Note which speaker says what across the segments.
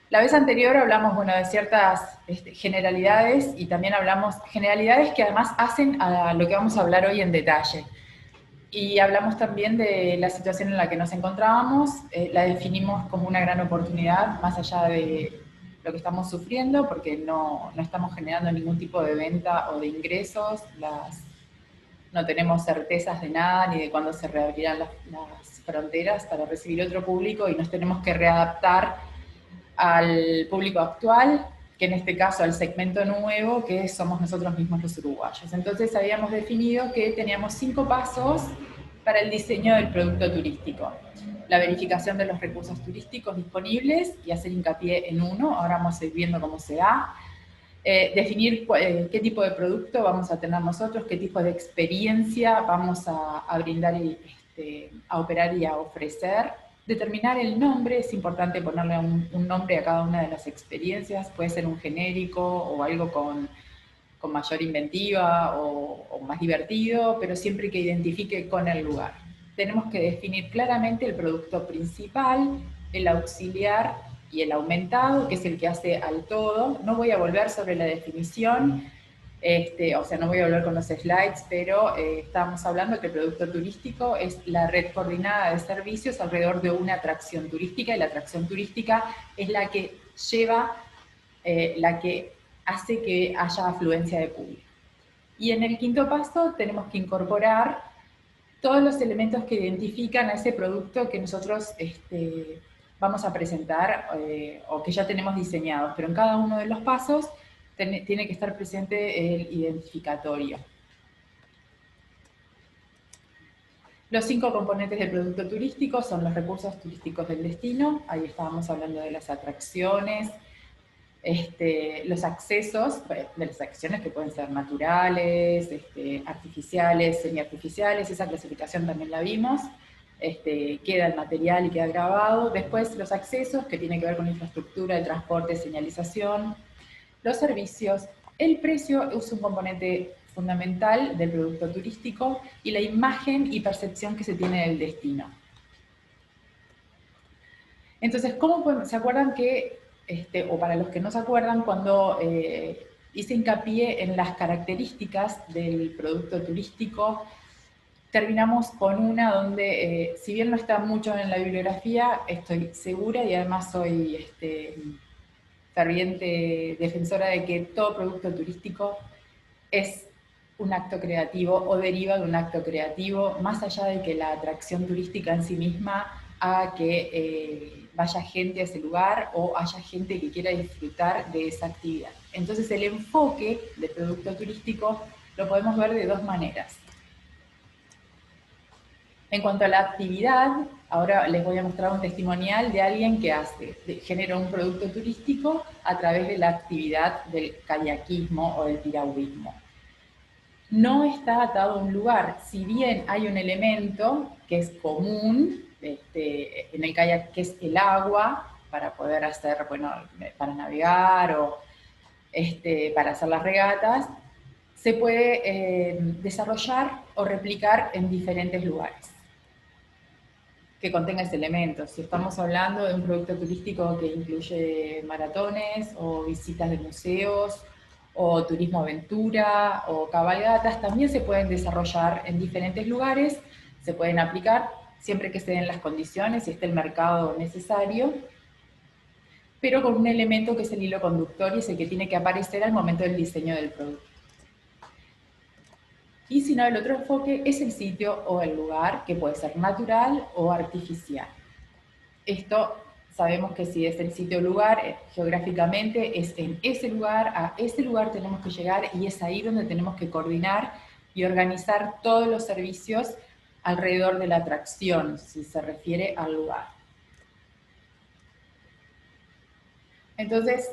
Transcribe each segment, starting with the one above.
Speaker 1: La vez anterior hablamos, bueno, de ciertas generalidades y también hablamos generalidades que además hacen a lo que vamos a hablar hoy en detalle. Y hablamos también de la situación en la que nos encontrábamos, la definimos como una gran oportunidad, más allá de lo que estamos sufriendo, porque no estamos generando ningún tipo de venta o de ingresos, no tenemos certezas de nada ni de cuándo se reabrirán las fronteras para recibir otro público y nos tenemos que readaptar al público actual, que en este caso al segmento nuevo, que somos nosotros mismos los uruguayos. Entonces habíamos definido que teníamos 5 pasos para el diseño del producto turístico. La verificación de los recursos turísticos disponibles y hacer hincapié en uno, ahora vamos a ir viendo cómo se da. Definir qué tipo de producto vamos a tener nosotros, qué tipo de experiencia vamos a brindar y a operar y a ofrecer. Determinar el nombre, es importante ponerle un nombre a cada una de las experiencias, puede ser un genérico o algo con mayor inventiva o más divertido, pero siempre que identifique con el lugar. Tenemos que definir claramente el producto principal, el auxiliar y el aumentado, que es el que hace al todo. No voy a volver sobre la definición, o sea, no voy a volver con los slides, pero estábamos hablando que el producto turístico es la red coordinada de servicios alrededor de una atracción turística, y la atracción turística es la que lleva, la que hace que haya afluencia de público. Y en el quinto paso tenemos que incorporar todos los elementos que identifican a ese producto que nosotros vamos a presentar o que ya tenemos diseñados, pero en cada uno de los pasos tiene que estar presente el identificatorio. Los 5 componentes del producto turístico son los recursos turísticos del destino, ahí estábamos hablando de las atracciones, los accesos de las acciones que pueden ser naturales, artificiales, semiartificiales, esa clasificación también la vimos, queda el material y queda grabado. Después los accesos, que tienen que ver con infraestructura, el transporte, señalización, los servicios, el precio es un componente fundamental del producto turístico y la imagen y percepción que se tiene del destino. Entonces, ¿se acuerdan que, o para los que no se acuerdan, cuando hice hincapié en las características del producto turístico, terminamos con una donde, si bien no está mucho en la bibliografía, estoy segura y además soy ferviente defensora de que todo producto turístico es un acto creativo o deriva de un acto creativo, más allá de que la atracción turística en sí misma haga que vaya gente a ese lugar o haya gente que quiera disfrutar de esa actividad. Entonces el enfoque del producto turístico lo podemos ver de dos maneras. En cuanto a la actividad, ahora les voy a mostrar un testimonial de alguien que genera un producto turístico a través de la actividad del kayakismo o del piragüismo. No está atado a un lugar, si bien hay un elemento que es común en el kayak, que es el agua, para poder hacer, bueno, para navegar o para hacer las regatas, se puede desarrollar o replicar en diferentes lugares que contenga ese elemento. Si estamos hablando de un producto turístico que incluye maratones o visitas de museos o turismo aventura o cabalgatas, también se pueden desarrollar en diferentes lugares, se pueden aplicar siempre que se den las condiciones y esté el mercado necesario, pero con un elemento que es el hilo conductor y es el que tiene que aparecer al momento del diseño del producto. Y si no, el otro enfoque es el sitio o el lugar, que puede ser natural o artificial. Esto sabemos que si es el sitio o lugar, geográficamente es en ese lugar, a ese lugar tenemos que llegar y es ahí donde tenemos que coordinar y organizar todos los servicios alrededor de la atracción, si se refiere al lugar. Entonces,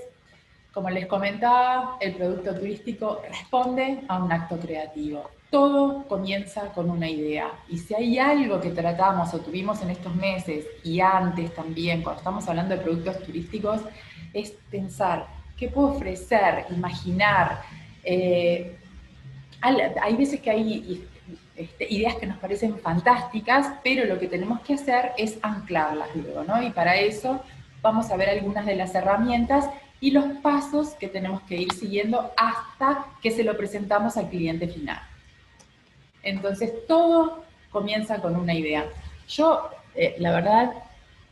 Speaker 1: como les comentaba, el producto turístico responde a un acto creativo. Todo comienza con una idea. Y si hay algo que tratamos o tuvimos en estos meses y antes también, cuando estamos hablando de productos turísticos, es pensar qué puedo ofrecer, imaginar. Hay veces que hay ideas que nos parecen fantásticas, pero lo que tenemos que hacer es anclarlas luego, ¿no? Y para eso vamos a ver algunas de las herramientas y los pasos que tenemos que ir siguiendo hasta que se lo presentamos al cliente final. Entonces, todo comienza con una idea. Yo, la verdad,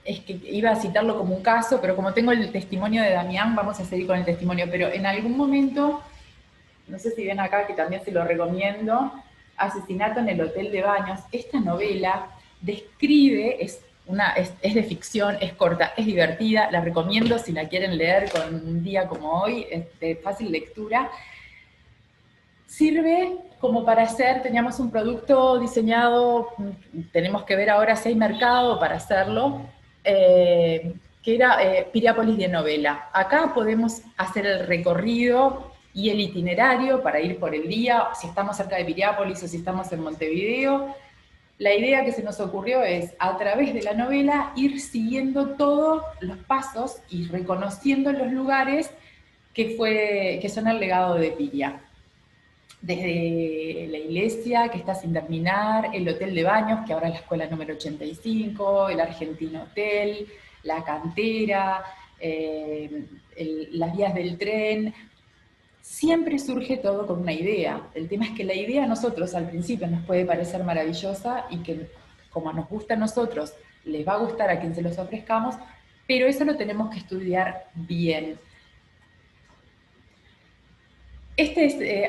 Speaker 1: es que iba a citarlo como un caso, pero como tengo el testimonio de Damián, vamos a seguir con el testimonio. Pero en algún momento, no sé si ven acá, que también se lo recomiendo, Asesinato en el Hotel de Baños. Esta novela describe, es de ficción, es corta, es divertida, la recomiendo si la quieren leer con un día como hoy, es de fácil lectura. Sirve como para hacer, teníamos un producto diseñado, tenemos que ver ahora si hay mercado para hacerlo, que era Piriápolis de novela. Acá podemos hacer el recorrido y el itinerario para ir por el día, si estamos cerca de Piriápolis o si estamos en Montevideo. La idea que se nos ocurrió es, a través de la novela, ir siguiendo todos los pasos y reconociendo los lugares que son el legado de Piria. Desde la iglesia, que está sin terminar, el hotel de baños, que ahora es la escuela número 85, el Argentino Hotel, la cantera, las vías del tren. Siempre surge todo con una idea. El tema es que la idea a nosotros al principio nos puede parecer maravillosa y que como nos gusta a nosotros, les va a gustar a quien se los ofrezcamos, pero eso lo tenemos que estudiar bien.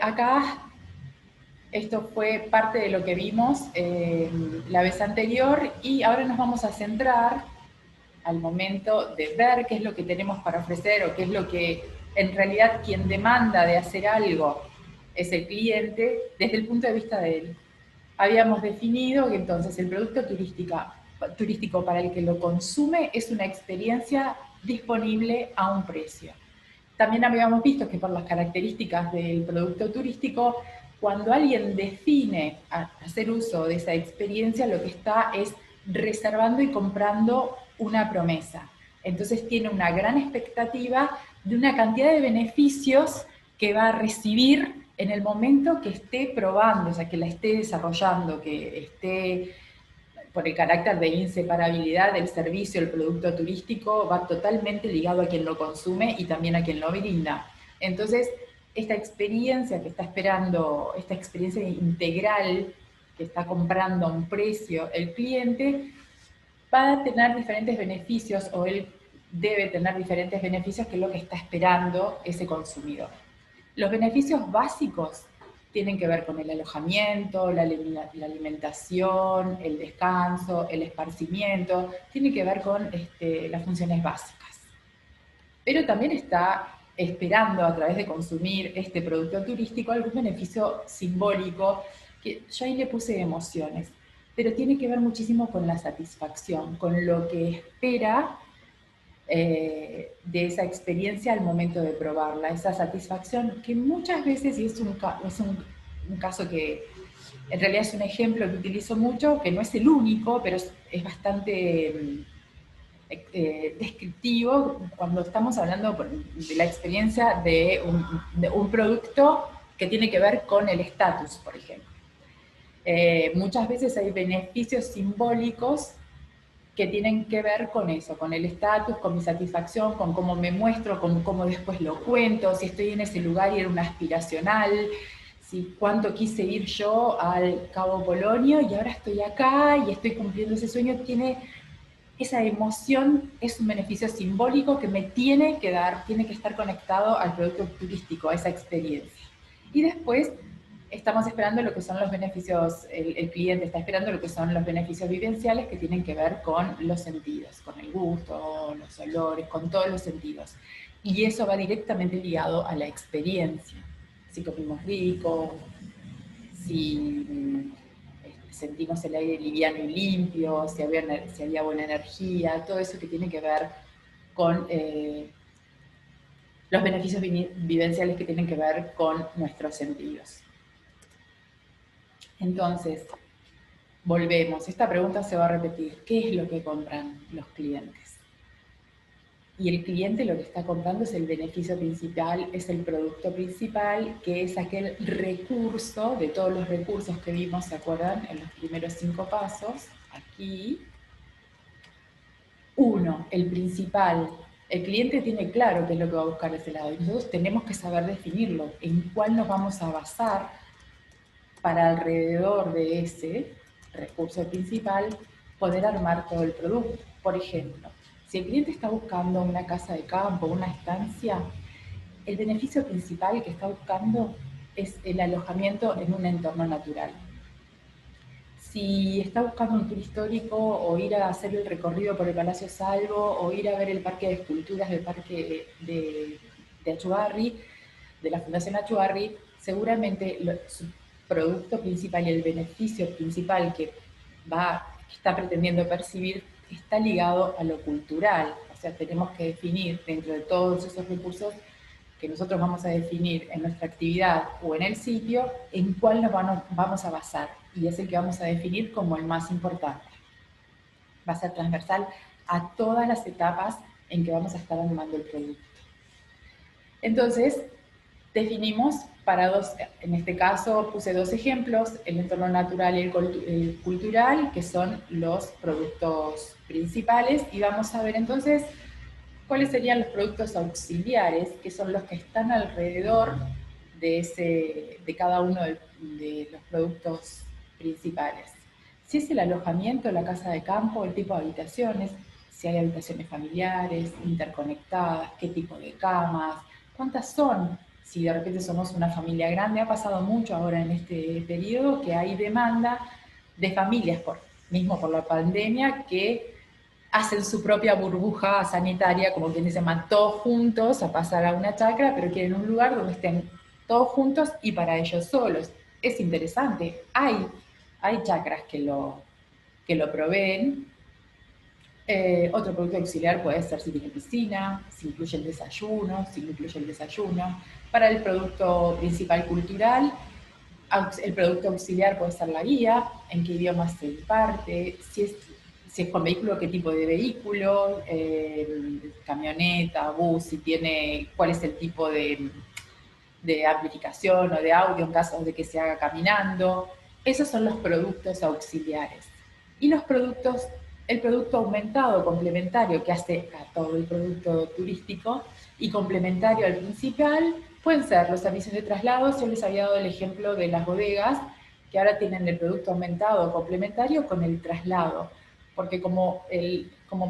Speaker 1: Acá, esto fue parte de lo que vimos la vez anterior y ahora nos vamos a centrar al momento de ver qué es lo que tenemos para ofrecer o qué es lo que en realidad quien demanda de hacer algo es el cliente desde el punto de vista de él. Habíamos definido que entonces el producto turístico para el que lo consume es una experiencia disponible a un precio. También habíamos visto que por las características del producto turístico, cuando alguien define hacer uso de esa experiencia, lo que está es reservando y comprando una promesa. Entonces tiene una gran expectativa de una cantidad de beneficios que va a recibir en el momento que esté probando, o sea, que la esté desarrollando, que esté, por el carácter de inseparabilidad del servicio, el producto turístico, va totalmente ligado a quien lo consume y también a quien lo brinda. Entonces, esta experiencia que está esperando, esta experiencia integral que está comprando a un precio el cliente, va a tener diferentes beneficios o él debe tener diferentes beneficios que es lo que está esperando ese consumidor. Los beneficios básicos tienen que ver con el alojamiento, la alimentación, el descanso, el esparcimiento, tiene que ver con las funciones básicas. Pero también está esperando a través de consumir este producto turístico algún beneficio simbólico, que yo ahí le puse emociones, pero tiene que ver muchísimo con la satisfacción, con lo que espera de esa experiencia al momento de probarla, esa satisfacción que muchas veces, y es un caso que en realidad es un ejemplo que utilizo mucho, que no es el único, pero es bastante descriptivo cuando estamos hablando de la experiencia de un producto que tiene que ver con el estatus, por ejemplo. Muchas veces hay beneficios simbólicos que tienen que ver con eso, con el estatus, con mi satisfacción, con cómo me muestro, con cómo después lo cuento, si estoy en ese lugar y era una aspiracional, si cuánto quise ir yo al Cabo Polonio y ahora estoy acá y estoy cumpliendo ese sueño, esa emoción es un beneficio simbólico que me tiene que dar, tiene que estar conectado al producto turístico, a esa experiencia. Y después estamos esperando lo que son los beneficios, el cliente está esperando lo que son los beneficios vivenciales que tienen que ver con los sentidos, con el gusto, los olores, con todos los sentidos. Y eso va directamente ligado a la experiencia. Si comimos rico, si sentimos el aire liviano y limpio, si había buena energía, todo eso que tiene que ver con los beneficios vivenciales que tienen que ver con nuestros sentidos. Entonces, volvemos. Esta pregunta se va a repetir. ¿Qué es lo que compran los clientes? Y el cliente lo que está comprando es el beneficio principal, es el producto principal, que es aquel recurso, de todos los recursos que vimos, ¿se acuerdan? En los primeros 5 pasos, aquí. Uno, el principal, El cliente tiene claro qué es lo que va a buscar de ese lado, y nosotros tenemos que saber definirlo, en cuál nos vamos a basar para alrededor de ese recurso principal poder armar todo el producto. Por ejemplo, si el cliente está buscando una casa de campo, una estancia, el beneficio principal que está buscando es el alojamiento en un entorno natural. Si está buscando un tour histórico o ir a hacer el recorrido por el Palacio Salvo o ir a ver el Parque de Esculturas del Parque de Achugarri, de la Fundación Achugarri, seguramente su producto principal y el beneficio principal que está pretendiendo percibir está ligado a lo cultural. O sea, tenemos que definir dentro de todos esos recursos que nosotros vamos a definir en nuestra actividad o en el sitio, en cuál nos vamos a basar. Y es el que vamos a definir como el más importante. Va a ser transversal a todas las etapas en que vamos a estar armando el producto. Entonces, definimos para en este caso puse dos ejemplos, el entorno natural y el cultural, que son los productos principales, y vamos a ver entonces cuáles serían los productos auxiliares, que son los que están alrededor de cada uno de los productos principales. Si es el alojamiento, la casa de campo, el tipo de habitaciones, si hay habitaciones familiares, interconectadas, qué tipo de camas, cuántas son. Si de repente somos una familia grande, ha pasado mucho ahora en este periodo que hay demanda de familias, mismo por la pandemia, que hacen su propia burbuja sanitaria, como quien dice, van todos juntos a pasar a una chacra, pero quieren un lugar donde estén todos juntos y para ellos solos. Es interesante, hay chacras que lo proveen. Otro producto auxiliar puede ser si tiene piscina, si incluye el desayuno, si no incluye el desayuno. Para el producto principal cultural, el producto auxiliar puede ser la guía, en qué idioma se imparte, si es con vehículo, qué tipo de vehículo, camioneta, bus, si tiene, cuál es el tipo de amplificación o de audio en caso de que se haga caminando. Esos son los productos auxiliares. Y el producto aumentado complementario que hace a todo el producto turístico y complementario al principal pueden ser los servicios de traslado. Yo les había dado el ejemplo de las bodegas que ahora tienen el producto aumentado complementario con el traslado, porque como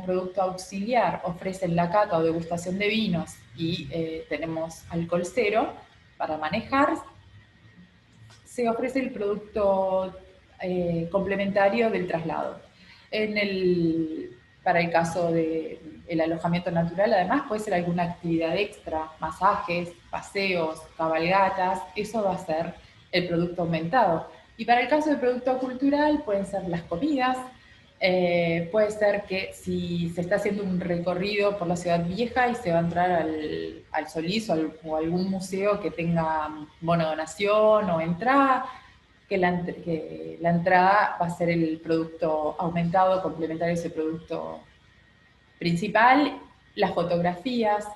Speaker 1: producto auxiliar ofrecen la cata o degustación de vinos y tenemos alcohol cero para manejar, se ofrece el producto complementario del traslado. Para el caso del alojamiento natural, además, puede ser alguna actividad extra, masajes, paseos, cabalgatas, eso va a ser el producto aumentado. Y para el caso del producto cultural, pueden ser las comidas, puede ser que si se está haciendo un recorrido por la ciudad vieja y se va a entrar al Solís o algún museo que tenga bono donación o entrada, que la entrada va a ser el producto aumentado, complementario a ese producto principal. Las fotografías,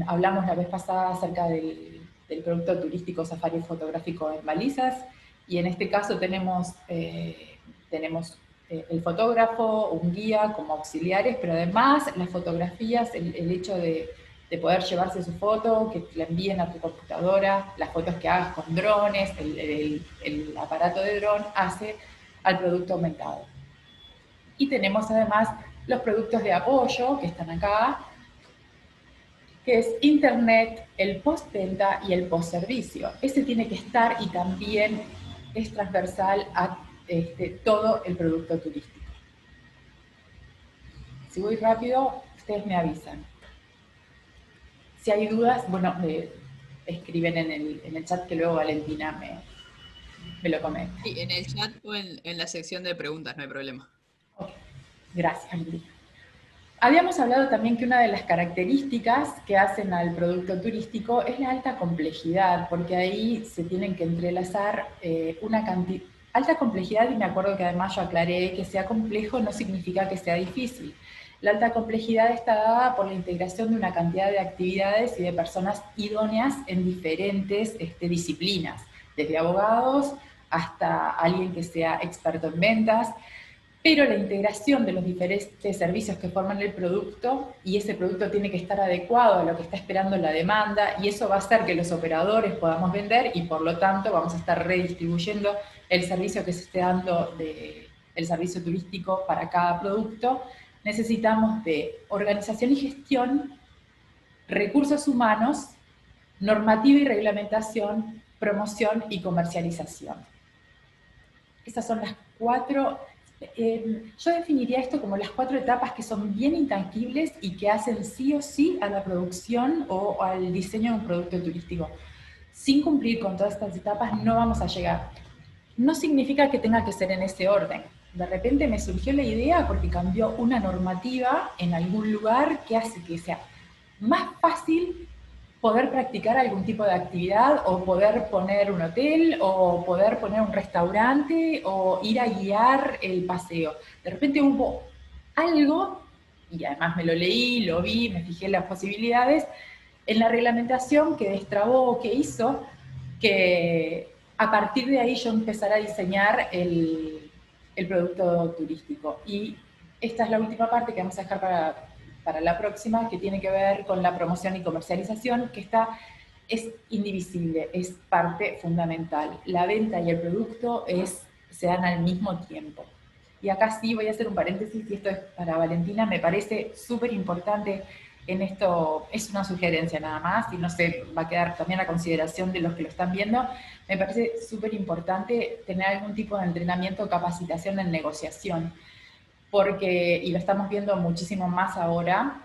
Speaker 1: hablamos la vez pasada acerca del producto turístico safari fotográfico en balizas, y en este caso tenemos el fotógrafo, un guía como auxiliares, pero además las fotografías, el hecho de poder llevarse su foto, que la envíen a tu computadora, las fotos que hagas con drones, el aparato de dron hace al producto aumentado. Y tenemos además los productos de apoyo que están acá, que es Internet, el postventa y el postservicio. Ese tiene que estar y también es transversal a todo el producto turístico. Si voy rápido, ustedes me avisan. Si hay dudas, bueno, escriben en el chat que luego Valentina me lo comenta.
Speaker 2: Sí, en el chat o en la sección de preguntas, no hay problema.
Speaker 1: Okay. Gracias, Valentina. Habíamos hablado también que una de las características que hacen al producto turístico es la alta complejidad, porque ahí se tienen que entrelazar una cantidad, alta complejidad, y me acuerdo que además yo aclaré que sea complejo no significa que sea difícil. La alta complejidad está dada por la integración de una cantidad de actividades y de personas idóneas en diferentes disciplinas, desde abogados hasta alguien que sea experto en ventas. pero la integración de los diferentes servicios que forman el producto, y ese producto tiene que estar adecuado a lo que está esperando la demanda, y eso va a hacer que los operadores podamos vender, y por lo tanto vamos a estar redistribuyendo el servicio que se esté dando, el servicio turístico para cada producto. Necesitamos de organización y gestión, recursos humanos, normativa y reglamentación, promoción y comercialización. Esas son las cuatro, yo definiría esto como las 4 etapas que son bien intangibles y que hacen sí o sí a la producción o al diseño de un producto turístico. Sin cumplir con todas estas etapas no vamos a llegar. No significa que tenga que ser en ese orden. De repente me surgió la idea porque cambió una normativa en algún lugar que hace que sea más fácil poder practicar algún tipo de actividad o poder poner un hotel o poder poner un restaurante o ir a guiar el paseo. De repente hubo algo, y además me lo leí, lo vi, me fijé en las posibilidades, en la reglamentación que destrabó, que hizo que a partir de ahí yo empezara a diseñar el producto turístico. Y esta es la última parte que vamos a dejar para la próxima, que tiene que ver con la promoción y comercialización, que es indivisible, es parte fundamental. La venta y el producto se dan al mismo tiempo. Y acá sí voy a hacer un paréntesis, y esto es para Valentina, me parece súper importante en esto, es una sugerencia nada más, y no sé, va a quedar también a consideración de los que lo están viendo, me parece súper importante tener algún tipo de entrenamiento o capacitación en negociación, porque, y lo estamos viendo muchísimo más ahora,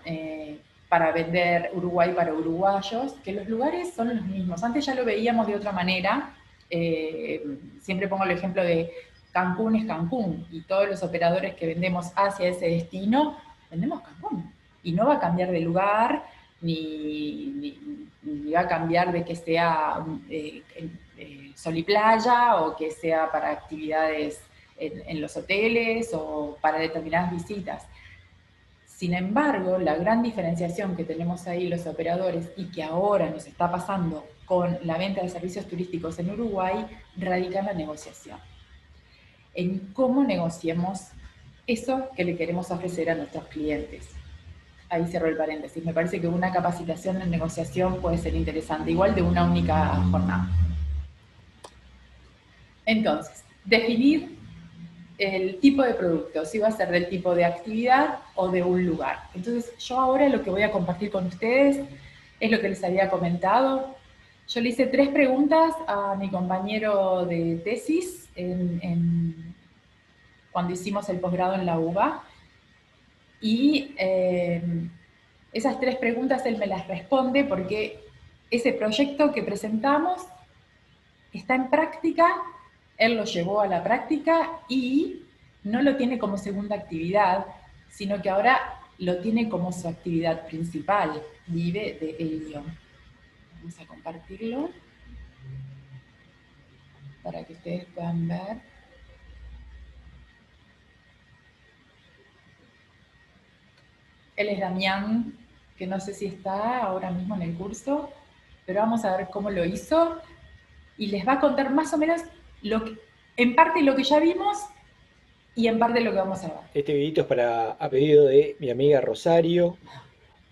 Speaker 1: para vender Uruguay para uruguayos, que los lugares son los mismos. Antes ya lo veíamos de otra manera, siempre pongo el ejemplo de Cancún es Cancún, y todos los operadores que vendemos hacia ese destino, vendemos Cancún. Y no va a cambiar de lugar, ni va a cambiar de que sea sol y playa, o que sea para actividades en los hoteles o para determinadas visitas. Sin embargo, la gran diferenciación que tenemos ahí los operadores y que ahora nos está pasando con la venta de servicios turísticos en Uruguay radica en la negociación. En cómo negociemos eso que le queremos ofrecer a nuestros clientes. Ahí cierro el paréntesis. Me parece que una capacitación en negociación puede ser interesante, igual de una única jornada. Entonces, definir el tipo de producto, si va a ser del tipo de actividad o de un lugar. Entonces, yo ahora lo que voy a compartir con ustedes es lo que les había comentado. Yo le hice 3 preguntas a mi compañero de tesis cuando hicimos el posgrado en la UBA, y esas 3 preguntas él me las responde porque ese proyecto que presentamos está en práctica, él lo llevó a la práctica y no lo tiene como segunda actividad, sino que ahora lo tiene como su actividad principal, vive de ello. Vamos a compartirlo para que ustedes puedan ver. Él es Damián, que no sé si está ahora mismo en el curso, pero vamos a ver cómo lo hizo y les va a contar más o menos en parte lo que ya vimos y en parte lo que vamos a ver.
Speaker 3: Este videito es a pedido de mi amiga Rosario.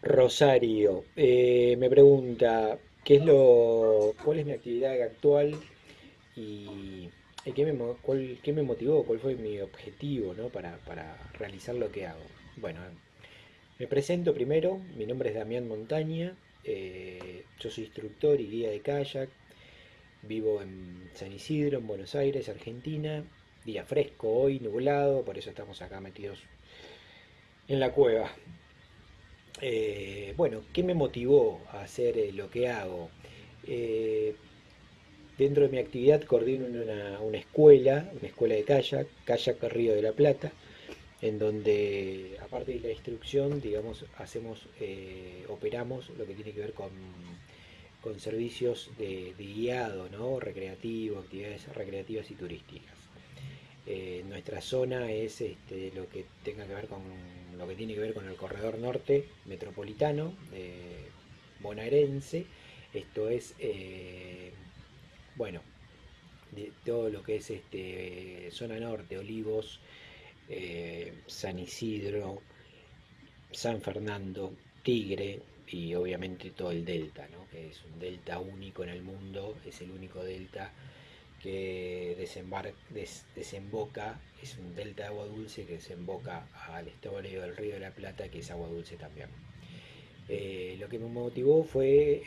Speaker 3: Rosario, me pregunta cuál es mi actividad actual y qué me motivó, cuál fue mi objetivo, ¿no? para realizar lo que hago. Bueno, me presento primero, mi nombre es Damián Montaña, yo soy instructor y guía de kayak, vivo en San Isidro, en Buenos Aires, Argentina, día fresco hoy, nublado, por eso estamos acá metidos en la cueva. Bueno, ¿qué me motivó a hacer lo que hago? Eh, Dentro de mi actividad coordino una escuela de kayak, Kayak Río de la Plata, en donde, aparte de la instrucción, digamos, operamos lo que tiene que ver con servicios de guiado, ¿no? Recreativo, actividades recreativas y turísticas. Nuestra zona es lo que tiene que ver con el corredor norte metropolitano bonaerense. Esto es, bueno, de todo lo que es zona norte, Olivos, San Isidro, San Fernando, Tigre y obviamente todo el delta, ¿no? Que es un delta único en el mundo, es el único delta que desemboca, es un delta de agua dulce que desemboca al estuario del Río de la Plata, que es agua dulce también. Lo que me motivó fue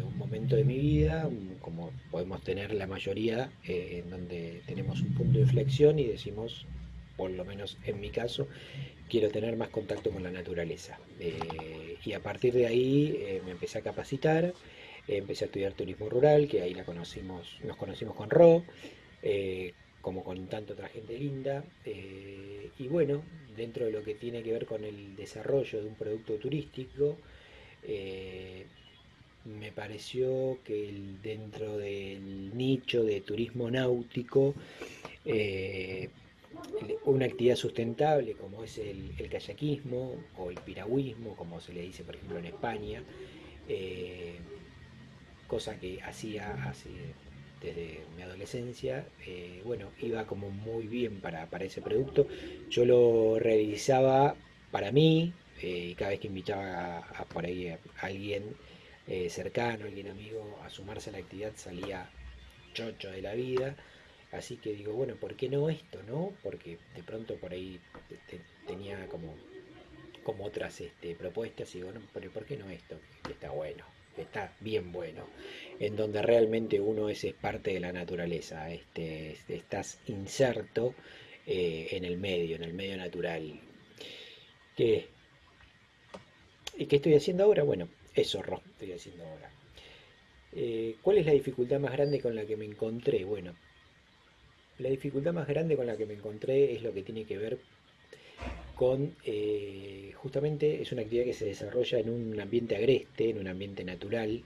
Speaker 3: un momento de mi vida, como podemos tener la mayoría, en donde tenemos un punto de inflexión y decimos, por lo menos en mi caso, quiero tener más contacto con la naturaleza. Y a partir de ahí me empecé a capacitar, empecé a estudiar turismo rural, que ahí nos conocimos con Ro, eh, como con tanta otra gente linda. Y bueno, dentro de lo que tiene que ver con el desarrollo de un producto turístico, eh, me pareció que dentro del nicho de turismo náutico, eh, una actividad sustentable como es el kayakismo o el piragüismo, como se le dice por ejemplo en España, eh, cosa que hacía desde mi adolescencia, bueno, iba como muy bien para ese producto. Yo lo realizaba para mí, y cada vez que invitaba por ahí a alguien cercano, alguien amigo, a sumarse a la actividad, salía chocho de la vida. Así que digo, bueno, ¿por qué no esto, no? Porque de pronto por ahí tenía como otras propuestas y digo, no, pero ¿por qué no esto? Que está bueno, que está bien bueno, en donde realmente uno es parte de la naturaleza, estás inserto en el medio natural. ¿Qué, ¿Y qué estoy haciendo ahora? Bueno, eso, Ro, estoy haciendo ahora. ¿Cuál es la dificultad más grande con la que me encontré? Bueno, la dificultad más grande con la que me encontré es lo que tiene que ver con, justamente es una actividad que se desarrolla en un ambiente agreste, en un ambiente natural,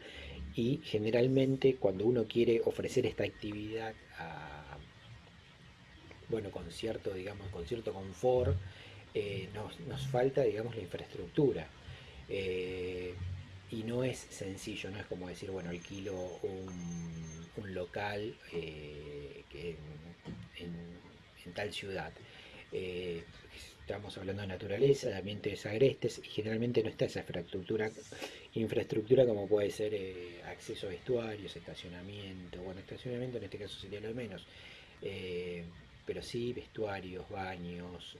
Speaker 3: y generalmente cuando uno quiere ofrecer esta actividad bueno, con cierto, digamos, con cierto confort, nos falta, digamos, la infraestructura. Eh, y no es sencillo, no es como decir, bueno, alquilo un local en tal ciudad. Eh, Estamos hablando de naturaleza, de ambientes agrestes, y generalmente no está esa infraestructura como puede ser acceso a vestuarios, estacionamiento. Bueno, estacionamiento en este caso sería lo de menos. Eh, pero sí vestuarios, baños,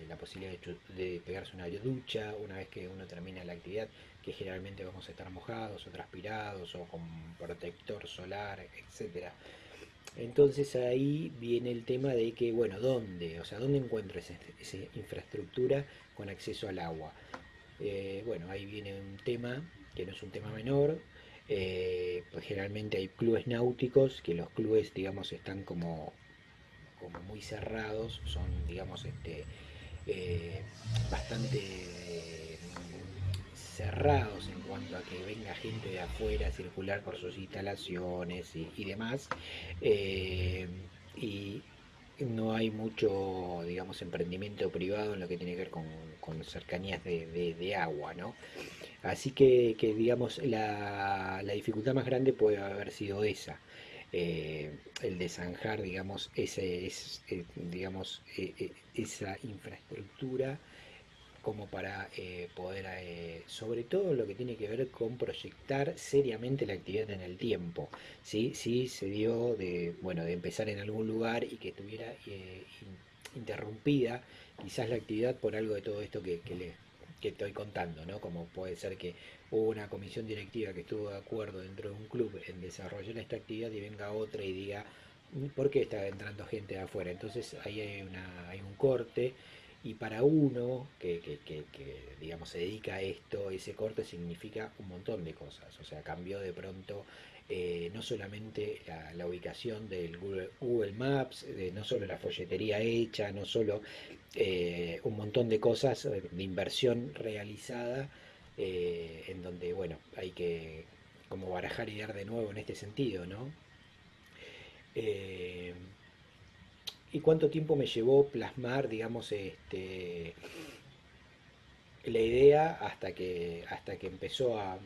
Speaker 3: la posibilidad de pegarse una ducha una vez que uno termina la actividad, que generalmente vamos a estar mojados o transpirados o con protector solar, etcétera. Entonces ahí viene el tema de que, bueno, ¿dónde? O sea, ¿dónde encuentro esa infraestructura con acceso al agua? Bueno, ahí viene un tema que no es un tema menor. Pues generalmente hay clubes náuticos, que los clubes, digamos, están como muy cerrados, son, digamos, eh, bastante cerrados en cuanto a que venga gente de afuera a circular por sus instalaciones y demás. Eh, y no hay mucho, digamos, emprendimiento privado en lo que tiene que ver con cercanías de agua, ¿no? Así que, digamos, la dificultad más grande puede haber sido esa, el de zanjar, digamos, digamos, esa infraestructura como para poder, sobre todo lo que tiene que ver con proyectar seriamente la actividad en el tiempo. Sí, sí se dio de, bueno, de empezar en algún lugar y que estuviera interrumpida quizás la actividad por algo de todo esto que estoy contando, ¿no? Como puede ser que hubo una comisión directiva que estuvo de acuerdo dentro de un club en desarrollar esta actividad y venga otra y diga, ¿por qué está entrando gente de afuera? Entonces ahí hay un corte y para uno digamos, se dedica a esto, ese corte significa un montón de cosas. O sea, cambió de pronto no solamente la ubicación del Google Maps, no solo la folletería hecha, no solo un montón de cosas de inversión realizada, en donde, bueno, hay que como barajar y dar de nuevo en este sentido, ¿no? Eh, ¿Y cuánto tiempo me llevó plasmar, digamos, la idea hasta que empezó a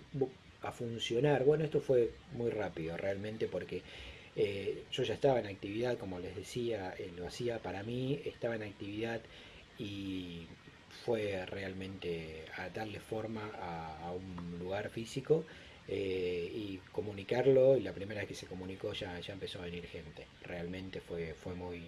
Speaker 3: funcionar? Bueno, esto fue muy rápido realmente porque Yo ya estaba en actividad, como les decía, lo hacía para mí, estaba en actividad y fue realmente a darle forma a un lugar físico y comunicarlo, y la primera vez que se comunicó ya empezó a venir gente. Realmente fue muy,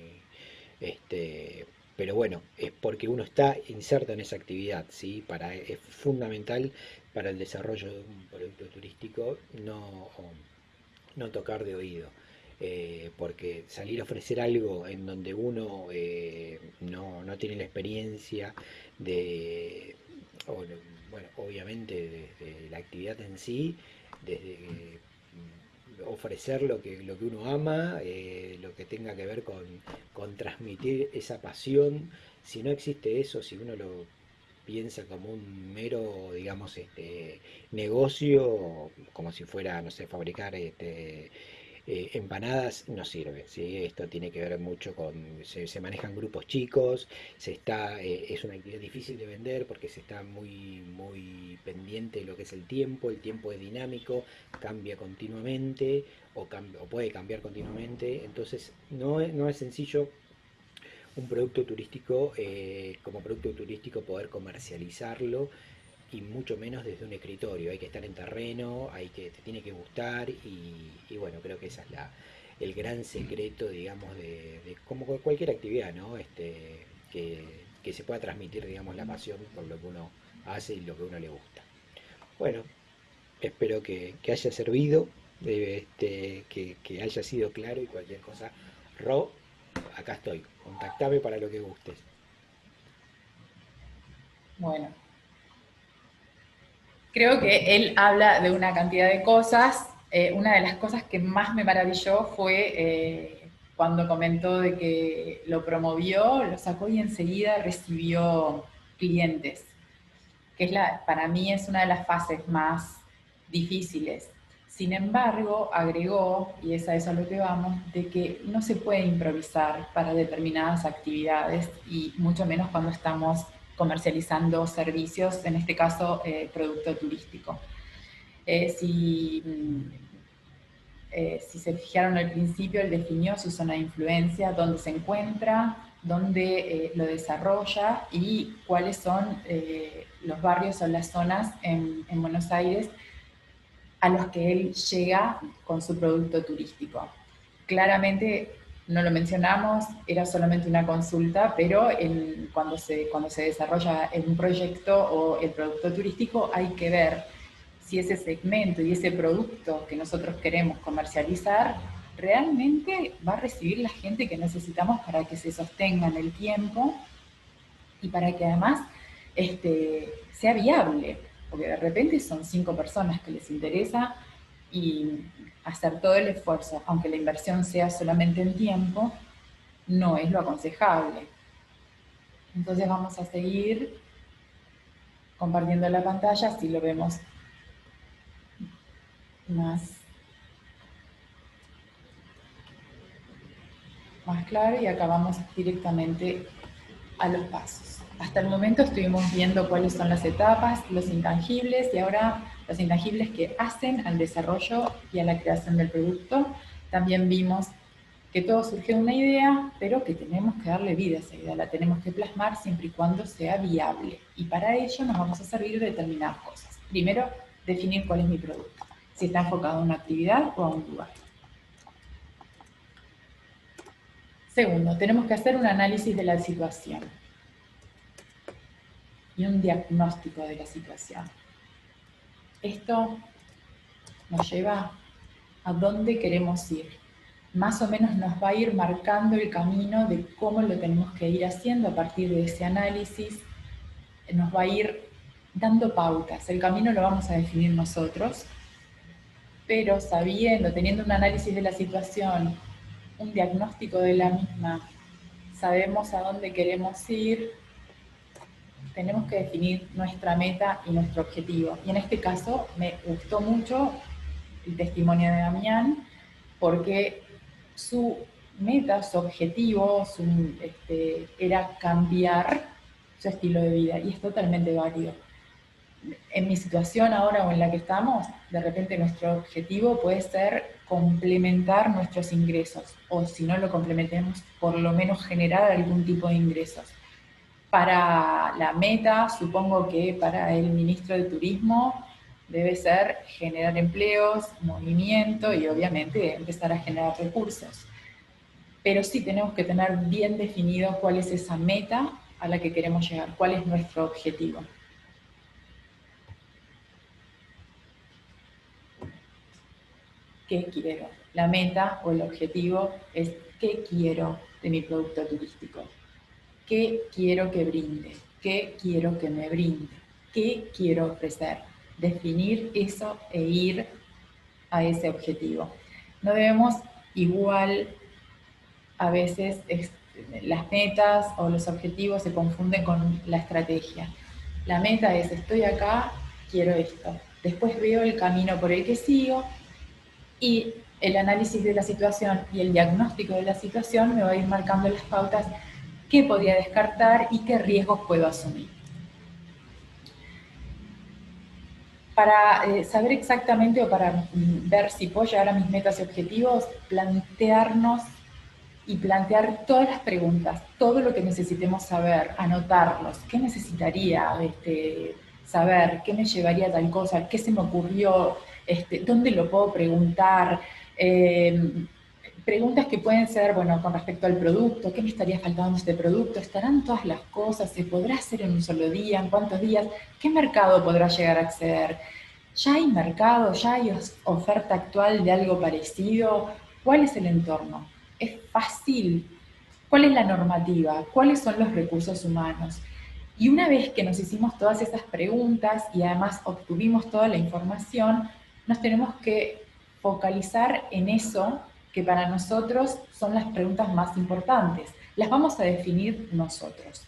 Speaker 3: este, pero bueno, es porque uno está inserto en esa actividad, ¿sí? Es fundamental para el desarrollo de un producto turístico no tocar de oído. Porque salir a ofrecer algo en donde uno no tiene la experiencia de, o, bueno, obviamente desde la actividad en sí, desde ofrecer lo que uno ama, lo que tenga que ver con transmitir esa pasión. Si no existe eso, si uno lo piensa como un mero, digamos, negocio, como si fuera, no sé, fabricar empanadas, no sirve, ¿sí? Esto tiene que ver mucho se manejan grupos chicos, es una actividad difícil de vender porque se está muy pendiente de lo que es el tiempo es dinámico, cambia continuamente o puede cambiar continuamente, entonces no es sencillo un producto turístico, como producto turístico poder comercializarlo y mucho menos desde un escritorio. Hay que estar en terreno, te tiene que gustar y bueno, creo que esa es el gran secreto, digamos, de como cualquier actividad, ¿no? Que se pueda transmitir, digamos, la pasión por lo que uno hace y lo que uno le gusta. Bueno, espero que haya servido, que haya sido claro y cualquier cosa. Ro, acá estoy. Contactame para lo que gustes.
Speaker 1: Bueno, creo que él habla de una cantidad de cosas. Una de las cosas que más me maravilló fue cuando comentó de que lo promovió, lo sacó y enseguida recibió clientes, que para mí es una de las fases más difíciles. Sin embargo, agregó, y es a eso a lo que vamos, de que no se puede improvisar para determinadas actividades y mucho menos cuando estamos comercializando servicios, en este caso producto turístico. Si se fijaron al principio, él definió su zona de influencia, dónde se encuentra, dónde lo desarrolla y cuáles son los barrios o las zonas en Buenos Aires a los que él llega con su producto turístico. Claramente, no lo mencionamos, era solamente una consulta, pero cuando se desarrolla un proyecto o el producto turístico hay que ver si ese segmento y ese producto que nosotros queremos comercializar realmente va a recibir la gente que necesitamos para que se sostenga en el tiempo y para que además sea viable, porque de repente son 5 personas que les interesa y hacer todo el esfuerzo, aunque la inversión sea solamente en tiempo, no es lo aconsejable. Entonces vamos a seguir compartiendo la pantalla, así lo vemos más claro y acá vamos directamente a los pasos. Hasta el momento estuvimos viendo cuáles son las etapas, los intangibles y ahora los intangibles que hacen al desarrollo y a la creación del producto. También vimos que todo surge de una idea, pero que tenemos que darle vida a esa idea, la tenemos que plasmar siempre y cuando sea viable. Y para ello nos vamos a servir de determinadas cosas. Primero, definir cuál es mi producto, si está enfocado a una actividad o a un lugar. Segundo, tenemos que hacer un análisis de la situación y un diagnóstico de la situación. Esto nos lleva a dónde queremos ir. Más o menos nos va a ir marcando el camino de cómo lo tenemos que ir haciendo a partir de ese análisis. Nos va a ir dando pautas. El camino lo vamos a definir nosotros, pero teniendo un análisis de la situación, un diagnóstico de la misma, sabemos a dónde queremos ir, tenemos que definir nuestra meta y nuestro objetivo. Y en este caso me gustó mucho el testimonio de Damián, porque su meta, su objetivo, era cambiar su estilo de vida, y es totalmente válido. en mi situación ahora o en la que estamos, de repente nuestro objetivo puede ser complementar nuestros ingresos, o si no lo complementemos, por lo menos generar algún tipo de ingresos. Para la meta, supongo que para el ministro de Turismo debe ser generar empleos, movimiento y obviamente empezar a generar recursos. Pero sí tenemos que tener bien definido cuál es esa meta a la que queremos llegar, cuál es nuestro objetivo. ¿Qué quiero? La meta o el objetivo es ¿qué quiero de mi producto turístico? ¿Qué quiero que brinde? ¿Qué quiero que me brinde? ¿Qué quiero ofrecer? Definir eso e ir a ese objetivo. No debemos igual, a veces las metas o los objetivos se confunden con la estrategia. La meta es estoy acá, quiero esto. Después veo el camino por el que sigo y el análisis de la situación y el diagnóstico de la situación me va a ir marcando las pautas qué podría descartar y qué riesgos puedo asumir. Para saber exactamente o para ver si puedo llegar a mis metas y objetivos, plantearnos y plantear todas las preguntas, todo lo que necesitemos saber, anotarlos, qué necesitaría saber, qué me llevaría a tal cosa, qué se me ocurrió, dónde lo puedo preguntar, preguntas que pueden ser, bueno, con respecto al producto, ¿qué me estaría faltando de este producto? ¿Estarán todas las cosas? ¿Se podrá hacer en un solo día? ¿En cuántos días? ¿Qué mercado podrá llegar a acceder? ¿Ya hay mercado? ¿Ya hay oferta actual de algo parecido? ¿Cuál es el entorno? ¿Es fácil? ¿Cuál es la normativa? ¿Cuáles son los recursos humanos? Y una vez que nos hicimos todas esas preguntas y además obtuvimos toda la información, nos tenemos que focalizar en eso que para nosotros son las preguntas más importantes. Las vamos a definir nosotros.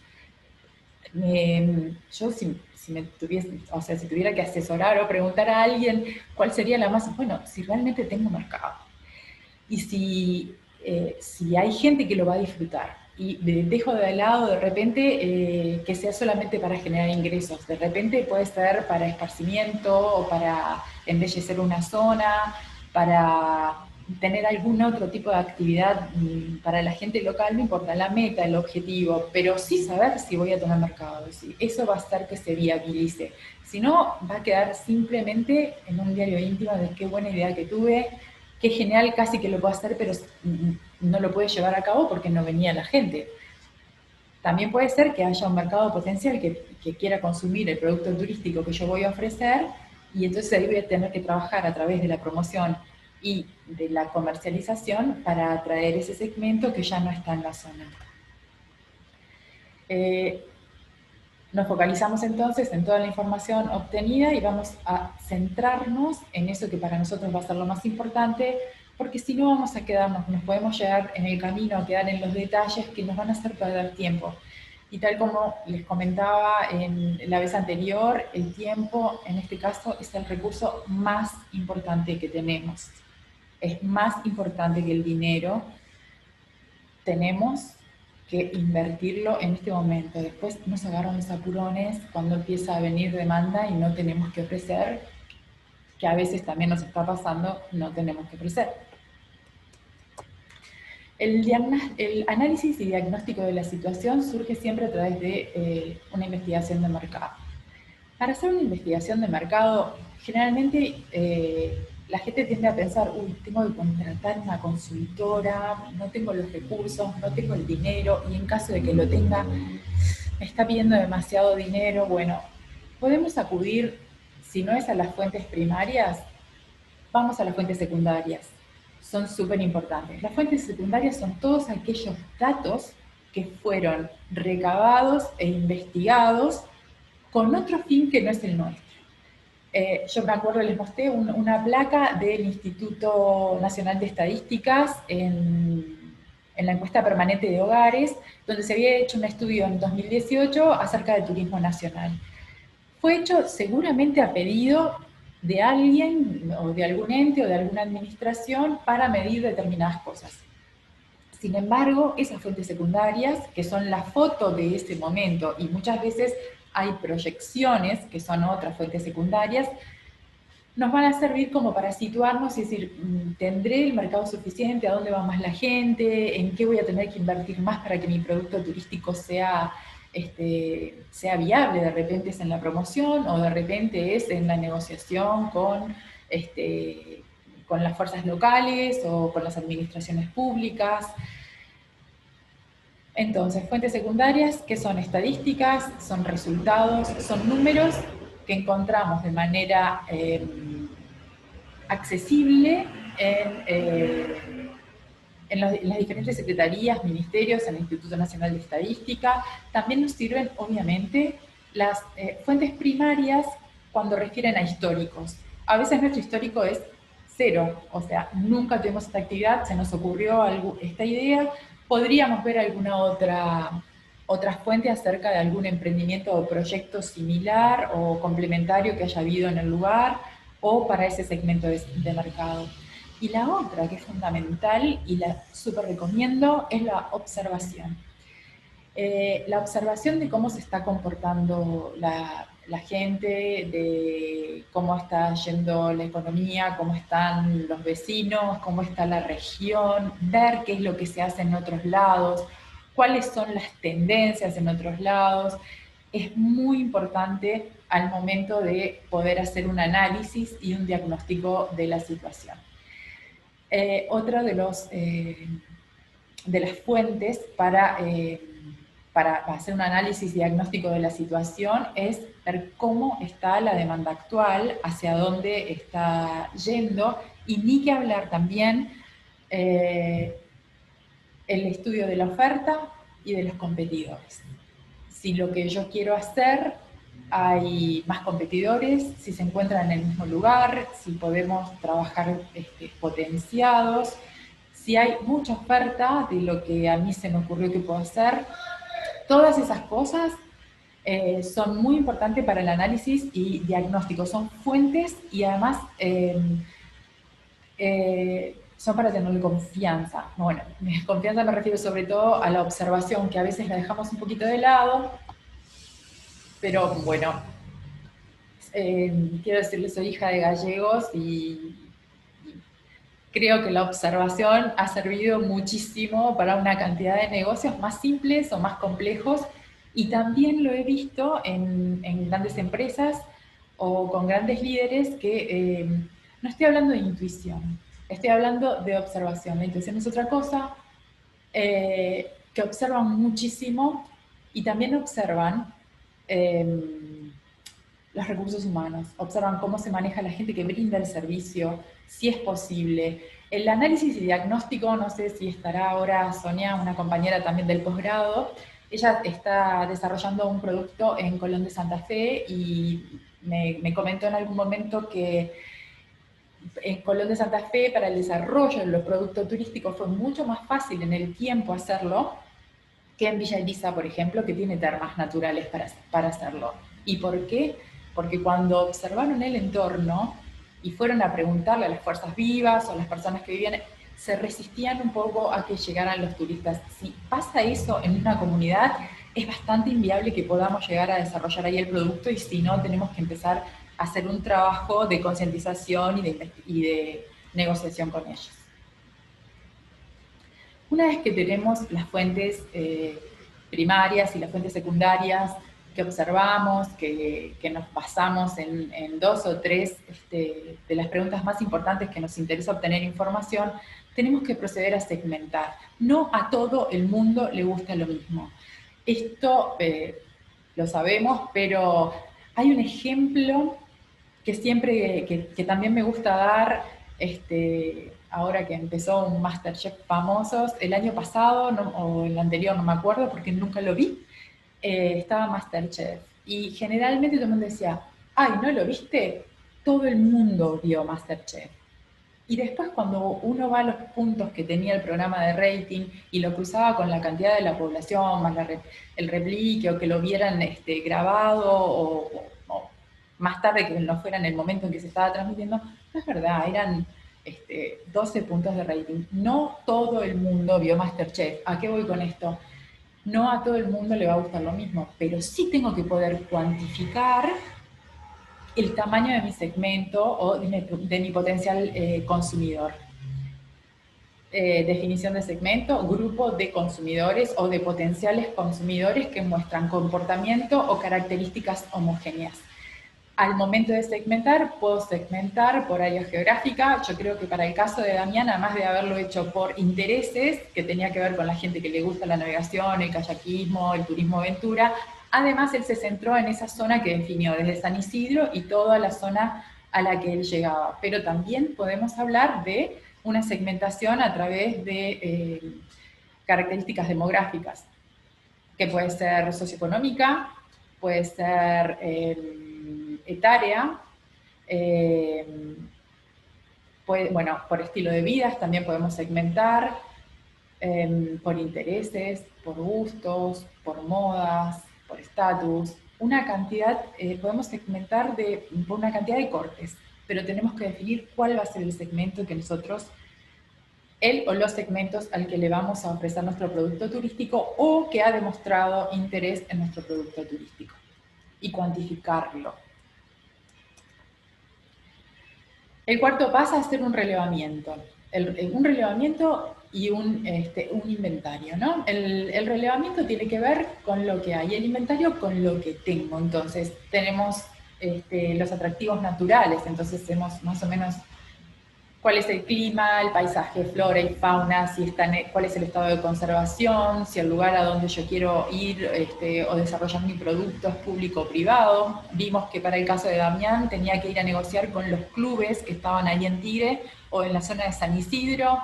Speaker 1: Yo si me tuviese, o sea, si tuviera que asesorar o preguntar a alguien cuál sería la más, bueno, si realmente tengo mercado y si hay gente que lo va a disfrutar y dejo de lado de repente que sea solamente para generar ingresos, de repente puede ser para esparcimiento o para embellecer una zona, para tener algún otro tipo de actividad para la gente local, no importa la meta, el objetivo, pero sí saber si voy a tener mercado, si eso va a hacer que se viabilice. Si no, va a quedar simplemente en un diario íntimo de qué buena idea que tuve, qué genial, casi que lo puedo hacer, pero no lo puede llevar a cabo porque no venía la gente. También puede ser que haya un mercado potencial que quiera consumir el producto turístico que yo voy a ofrecer y entonces ahí voy a tener que trabajar a través de la promoción y de la comercialización para atraer ese segmento que ya no está en la zona. Nos focalizamos entonces en toda la información obtenida y vamos a centrarnos en eso que para nosotros va a ser lo más importante, porque si no vamos a quedarnos, nos podemos llegar en el camino a quedar en los detalles que nos van a hacer perder tiempo. Y tal como les comentaba en la vez anterior, el tiempo en este caso es el recurso más importante que tenemos. Es más importante que el dinero. Tenemos que invertirlo en este momento. Después nos agarran los apurones cuando empieza a venir demanda y no tenemos que ofrecer, que a veces también nos está pasando, no tenemos que ofrecer. El análisis y diagnóstico de la situación surge siempre a través de una investigación de mercado. Para hacer una investigación de mercado, generalmente la gente tiende a pensar, uy, tengo que contratar una consultora, no tengo los recursos, no tengo el dinero, y en caso de que lo tenga, me está pidiendo demasiado dinero. Bueno, podemos acudir, si no es a las fuentes primarias, vamos a las fuentes secundarias. Son súper importantes. Las fuentes secundarias son todos aquellos datos que fueron recabados e investigados con otro fin que no es el nuestro. Yo me acuerdo, les mostré una placa del Instituto Nacional de Estadísticas en la encuesta permanente de hogares, donde se había hecho un estudio en 2018 acerca del turismo nacional. Fue hecho seguramente a pedido de alguien o de algún ente o de alguna administración para medir determinadas cosas. Sin embargo, esas fuentes secundarias, que son la foto de ese momento y muchas veces hay proyecciones, que son otras fuentes secundarias, nos van a servir como para situarnos y decir, ¿tendré el mercado suficiente? ¿A dónde va más la gente? ¿En qué voy a tener que invertir más para que mi producto turístico sea, sea viable? De repente es en la promoción o de repente es en la negociación con las fuerzas locales o con las administraciones públicas. Entonces, fuentes secundarias, que son estadísticas, son resultados, son números que encontramos de manera accesible en las diferentes secretarías, ministerios, en el Instituto Nacional de Estadística. También nos sirven, obviamente, las fuentes primarias cuando refieren a históricos. A veces nuestro histórico es cero, o sea, nunca tuvimos esta actividad, se nos ocurrió esta idea, podríamos ver alguna otra fuente acerca de algún emprendimiento o proyecto similar o complementario que haya habido en el lugar o para ese segmento de mercado. Y la otra, que es fundamental y la súper recomiendo, es la observación. La observación de cómo se está comportando la gente, de cómo está yendo la economía, cómo están los vecinos, cómo está la región, ver qué es lo que se hace en otros lados, cuáles son las tendencias en otros lados, es muy importante al momento de poder hacer un análisis y un diagnóstico de la situación. Otra de las fuentes para hacer un análisis diagnóstico de la situación es ver cómo está la demanda actual, hacia dónde está yendo, y ni que hablar también el estudio de la oferta y de los competidores. Si lo que yo quiero hacer, hay más competidores, si se encuentran en el mismo lugar, si podemos trabajar potenciados, si hay mucha oferta de lo que a mí se me ocurrió que puedo hacer. Todas esas cosas son muy importantes para el análisis y diagnóstico. Son fuentes y además son para tener confianza. Bueno, confianza me refiero sobre todo a la observación, que a veces la dejamos un poquito de lado, pero bueno, quiero decirles, soy hija de gallegos y creo que la observación ha servido muchísimo para una cantidad de negocios más simples o más complejos, y también lo he visto en grandes empresas o con grandes líderes que no estoy hablando de intuición, estoy hablando de observación. La intuición es otra cosa, que observan muchísimo y también observan los recursos humanos, observan cómo se maneja la gente que brinda el servicio, si es posible. El análisis y diagnóstico, no sé si estará ahora Sonia, una compañera también del posgrado, ella está desarrollando un producto en Colón de Santa Fe y me comentó en algún momento que en Colón de Santa Fe, para el desarrollo de los productos turísticos, fue mucho más fácil en el tiempo hacerlo que en Villa Elisa, por ejemplo, que tiene termas naturales para hacerlo. ¿Y por qué? Porque cuando observaron el entorno y fueron a preguntarle a las fuerzas vivas o a las personas que vivían, se resistían un poco a que llegaran los turistas. Si pasa eso en una comunidad, es bastante inviable que podamos llegar a desarrollar ahí el producto, y si no, tenemos que empezar a hacer un trabajo de concientización y de negociación con ellos. Una vez que tenemos las fuentes primarias y las fuentes secundarias que observamos, que nos basamos en dos o tres de las preguntas más importantes que nos interesa obtener información, tenemos que proceder a segmentar. No a todo el mundo le gusta lo mismo. Esto lo sabemos, pero hay un ejemplo que siempre, que también me gusta dar, ahora que empezó un MasterChef famosos, el año pasado, o el anterior, no me acuerdo porque nunca lo vi, estaba MasterChef. Y generalmente todo el mundo decía, ay, ¿no lo viste? Todo el mundo vio MasterChef. Y después cuando uno va a los puntos que tenía el programa de rating y lo cruzaba con la cantidad de la población, más el replique, o que lo vieran grabado, o más tarde que no fuera en el momento en que se estaba transmitiendo, no es verdad, eran 12 puntos de rating. No todo el mundo vio MasterChef. ¿A qué voy con esto? No a todo el mundo le va a gustar lo mismo, pero sí tengo que poder cuantificar el tamaño de mi segmento o de mi potencial consumidor. Definición de segmento, grupo de consumidores o de potenciales consumidores que muestran comportamiento o características homogéneas. Al momento de segmentar, puedo segmentar por área geográfica. Yo creo que para el caso de Damián, además de haberlo hecho por intereses, que tenía que ver con la gente que le gusta la navegación, el kayakismo, el turismo aventura, además él se centró en esa zona que definió desde San Isidro y toda la zona a la que él llegaba. Pero también podemos hablar de una segmentación a través de características demográficas, que puede ser socioeconómica, puede ser etaria, bueno, por estilo de vida también podemos segmentar, por intereses, por gustos, por modas, por estatus, una cantidad, podemos segmentar por una cantidad de cortes, pero tenemos que definir cuál va a ser el segmento que nosotros, el o los segmentos al que le vamos a ofrecer nuestro producto turístico o que ha demostrado interés en nuestro producto turístico, y cuantificarlo. El cuarto pasa a ser un relevamiento. Un relevamiento y un inventario, ¿no? El relevamiento tiene que ver con lo que hay, el inventario con lo que tengo. Entonces, tenemos los atractivos naturales, entonces hacemos más o menos cuál es el clima, el paisaje, flora y fauna, si cuál es el estado de conservación, si el lugar a donde yo quiero ir o desarrollar mi producto es público o privado. Vimos que para el caso de Damián tenía que ir a negociar con los clubes que estaban ahí en Tigre o en la zona de San Isidro,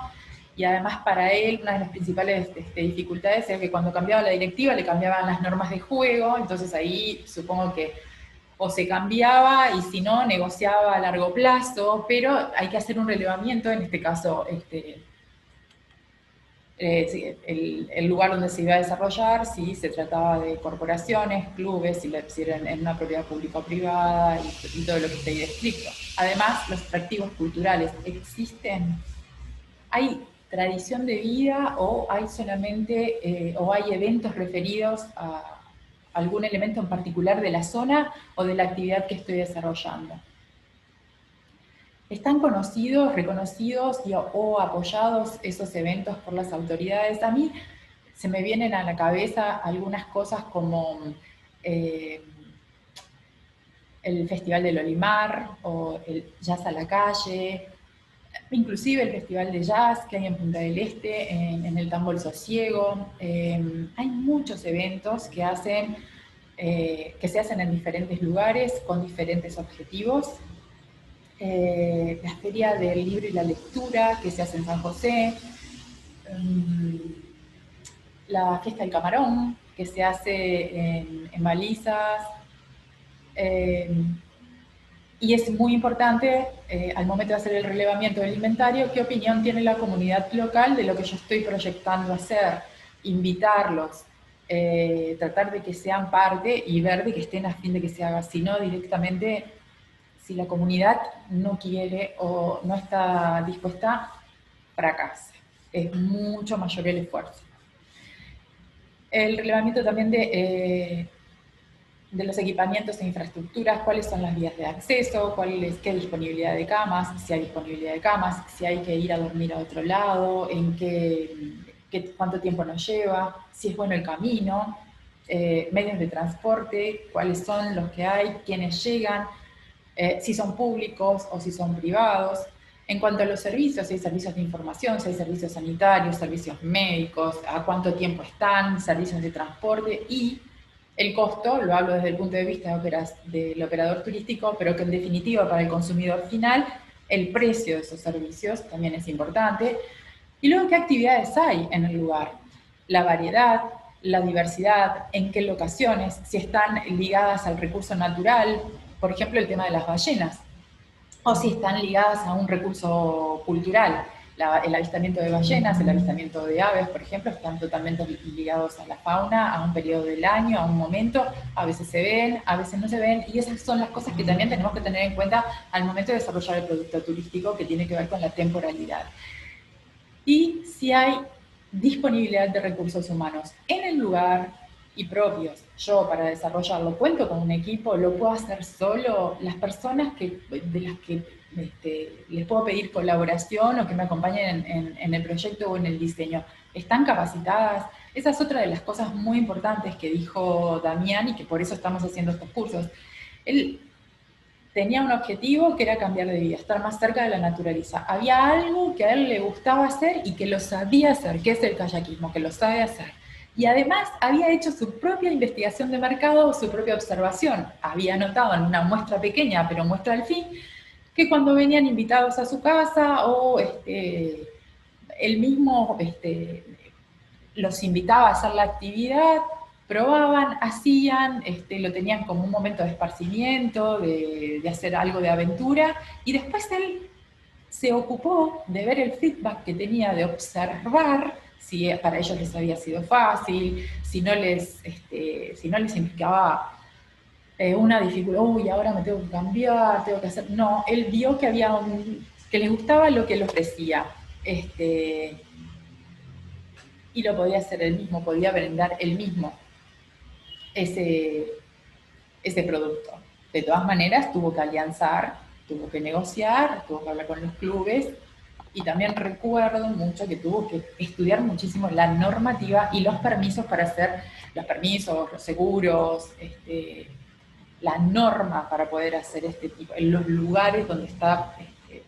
Speaker 1: y además para él una de las principales dificultades era que cuando cambiaba la directiva le cambiaban las normas de juego, entonces ahí supongo que o se cambiaba y si no, negociaba a largo plazo, pero hay que hacer un relevamiento, en este caso, el lugar donde se iba a desarrollar, si se trataba de corporaciones, clubes, si eran en una propiedad pública o privada y todo lo que está ahí descrito. Además, los atractivos culturales existen. ¿Hay tradición de vida o hay solamente, o hay eventos referidos a algún elemento en particular de la zona o de la actividad que estoy desarrollando? ¿Están conocidos, reconocidos o apoyados esos eventos por las autoridades? A mí se me vienen a la cabeza algunas cosas como el Festival del Olimar o el Jazz a la Calle, inclusive el Festival de Jazz que hay en Punta del Este, en el Tambo El Sosiego. Hay muchos eventos que se hacen en diferentes lugares con diferentes objetivos. La Feria del Libro y la Lectura que se hace en San José, la Fiesta del Camarón que se hace en Balizas, y es muy importante, al momento de hacer el relevamiento del inventario, qué opinión tiene la comunidad local de lo que yo estoy proyectando hacer, invitarlos, tratar de que sean parte y ver de que estén a fin de que se haga, si no directamente, si la comunidad no quiere o no está dispuesta, fracasa. Es mucho mayor el esfuerzo. El relevamiento también de los equipamientos e infraestructuras, cuáles son las vías de acceso, qué disponibilidad de camas, si hay disponibilidad de camas, si hay que ir a dormir a otro lado, cuánto tiempo nos lleva, si es bueno el camino, medios de transporte, cuáles son los que hay, quiénes llegan, si son públicos o si son privados. En cuanto a los servicios, si hay servicios de información, si hay servicios sanitarios, servicios médicos, a cuánto tiempo están, servicios de transporte y el costo, lo hablo desde el punto de vista del operador turístico, pero que en definitiva para el consumidor final, el precio de esos servicios también es importante. Y luego, ¿qué actividades hay en el lugar? La variedad, la diversidad, en qué locaciones, si están ligadas al recurso natural, por ejemplo, el tema de las ballenas, o si están ligadas a un recurso cultural. El avistamiento de ballenas, el avistamiento de aves, por ejemplo, están totalmente ligados a la fauna, a un periodo del año, a un momento, a veces se ven, a veces no se ven, y esas son las cosas que también tenemos que tener en cuenta al momento de desarrollar el producto turístico, que tiene que ver con la temporalidad. Y si hay disponibilidad de recursos humanos en el lugar y propios. Yo para desarrollarlo cuento con un equipo, lo puedo hacer solo. Las personas de las que les puedo pedir colaboración o que me acompañen en el proyecto o en el diseño, ¿están capacitadas? Esa es otra de las cosas muy importantes que dijo Damián y que por eso estamos haciendo estos cursos. Él tenía un objetivo que era cambiar de vida, estar más cerca de la naturaleza. Había algo que a él le gustaba hacer y que lo sabía hacer, que es el kayakismo, que lo sabe hacer. Y además había hecho su propia investigación de mercado, su propia observación. Había notado en una muestra pequeña, pero muestra al fin, que cuando venían invitados a su casa o él mismo los invitaba a hacer la actividad, probaban, hacían, lo tenían como un momento de esparcimiento, de hacer algo de aventura, y después él se ocupó de ver el feedback que tenía, de observar si para ellos les había sido fácil, si no les implicaba una dificultad, uy, ahora me tengo que cambiar, tengo que hacer... No, él vio que que les gustaba lo que él ofrecía. Y lo podía hacer él mismo, podía brindar él mismo ese, ese producto. De todas maneras, tuvo que alianzar, tuvo que negociar, tuvo que hablar con los clubes, y también recuerdo mucho que tuvo que estudiar muchísimo la normativa y los permisos para hacer los permisos, los seguros, la norma para poder hacer este tipo, en los lugares donde está,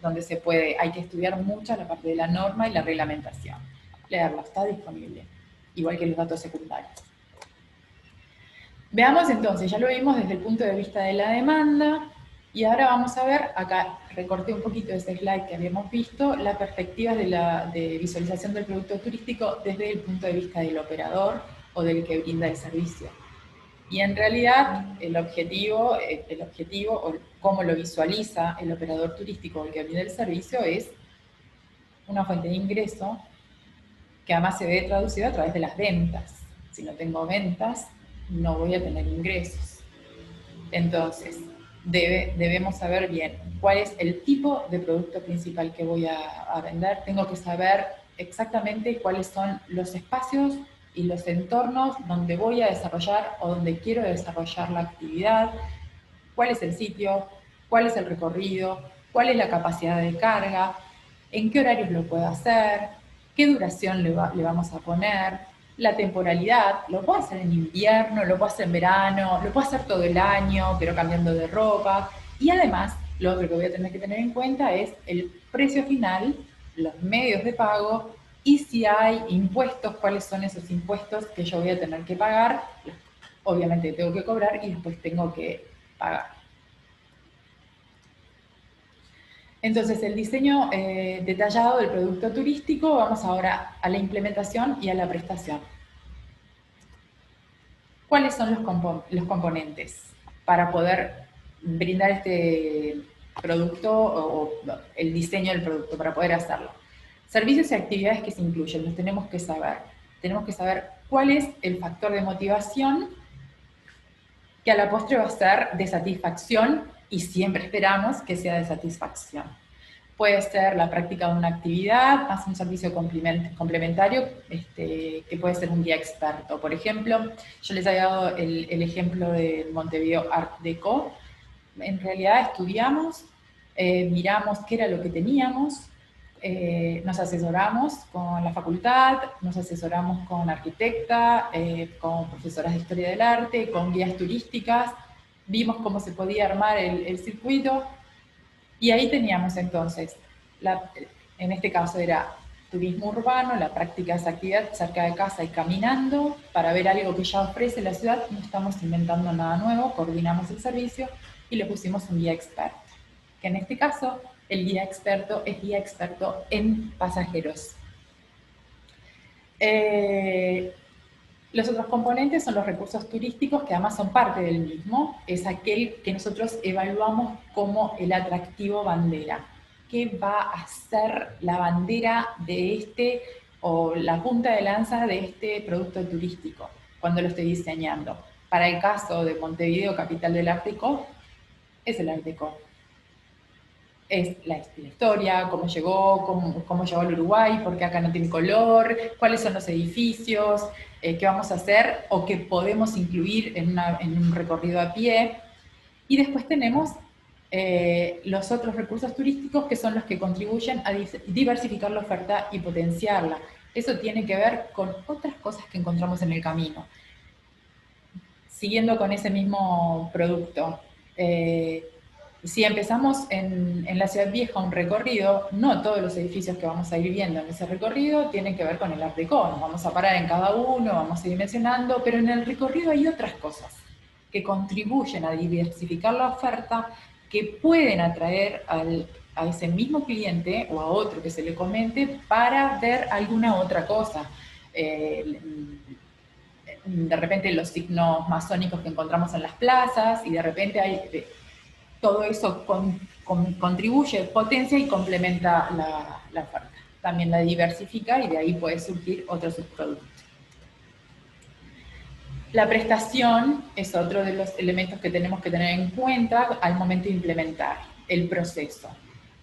Speaker 1: donde se puede, hay que estudiar mucho la parte de la norma y la reglamentación. Leerlo, está disponible, igual que los datos secundarios. Veamos entonces, ya lo vimos desde el punto de vista de la demanda, y ahora vamos a ver, acá recorté un poquito ese slide que habíamos visto, las perspectivas de visualización del producto turístico desde el punto de vista del operador o del que brinda el servicio. Y en realidad el objetivo o cómo lo visualiza el operador turístico o el que brinda el servicio es una fuente de ingreso que además se ve traducido a través de las ventas. Si no tengo ventas, no voy a tener ingresos. Entonces, debemos saber bien cuál es el tipo de producto principal que voy a vender. Tengo que saber exactamente cuáles son los espacios y los entornos donde voy a desarrollar o donde quiero desarrollar la actividad, cuál es el sitio, cuál es el recorrido, cuál es la capacidad de carga, en qué horarios lo puedo hacer, qué duración le vamos a poner, la temporalidad, lo puedo hacer en invierno, lo puedo hacer en verano, lo puedo hacer todo el año, pero cambiando de ropa. Y además, lo otro que voy a tener que tener en cuenta es el precio final, los medios de pago, y si hay impuestos, cuáles son esos impuestos que yo voy a tener que pagar. Obviamente tengo que cobrar y después tengo que pagar. Entonces, el diseño detallado del producto turístico, vamos ahora a la implementación y a la prestación. ¿Cuáles son los componentes para poder brindar este producto o el diseño del producto, para poder hacerlo? Servicios y actividades que se incluyen, los tenemos que saber. Tenemos que saber cuál es el factor de motivación que a la postre va a ser de satisfacción, y siempre esperamos que sea de satisfacción. Puede ser la práctica de una actividad, más un servicio complementario, que puede ser un guía experto. Por ejemplo, yo les había dado el ejemplo de Montevideo Art Deco. En realidad estudiamos, miramos qué era lo que teníamos, nos asesoramos con la facultad, nos asesoramos con arquitecta, con profesoras de historia del arte, con guías turísticas, vimos cómo se podía armar el circuito, y ahí teníamos entonces, en este caso era turismo urbano, la práctica de esa actividad cerca de casa y caminando, para ver algo que ya ofrece la ciudad, no estamos inventando nada nuevo, coordinamos el servicio y le pusimos un guía experto, que en este caso el guía experto es guía experto en pasajeros. Los otros componentes son los recursos turísticos, que además son parte del mismo. Es aquel que nosotros evaluamos como el atractivo bandera. ¿Qué va a ser la bandera de o la punta de lanza de este producto turístico cuando lo estoy diseñando? Para el caso de Montevideo, capital del Art Deco, es el Art Deco. es la historia, cómo llegó, cómo llegó al Uruguay, por qué acá no tiene color, cuáles son los edificios, qué vamos a hacer o qué podemos incluir en un recorrido a pie. Y después tenemos los otros recursos turísticos que son los que contribuyen a diversificar la oferta y potenciarla. Eso tiene que ver con otras cosas que encontramos en el camino. Siguiendo con ese mismo producto, si empezamos en la Ciudad Vieja un recorrido, no todos los edificios que vamos a ir viendo en ese recorrido tienen que ver con el Art Deco. Nos vamos a parar en cada uno, vamos a ir mencionando, pero en el recorrido hay otras cosas que contribuyen a diversificar la oferta, que pueden atraer a ese mismo cliente o a otro que se le comente para ver alguna otra cosa. De repente los signos masónicos que encontramos en las plazas, y de repente hay, todo eso contribuye, potencia y complementa la oferta. También la diversifica y de ahí puede surgir otro subproducto. La prestación es otro de los elementos que tenemos que tener en cuenta al momento de implementar el proceso.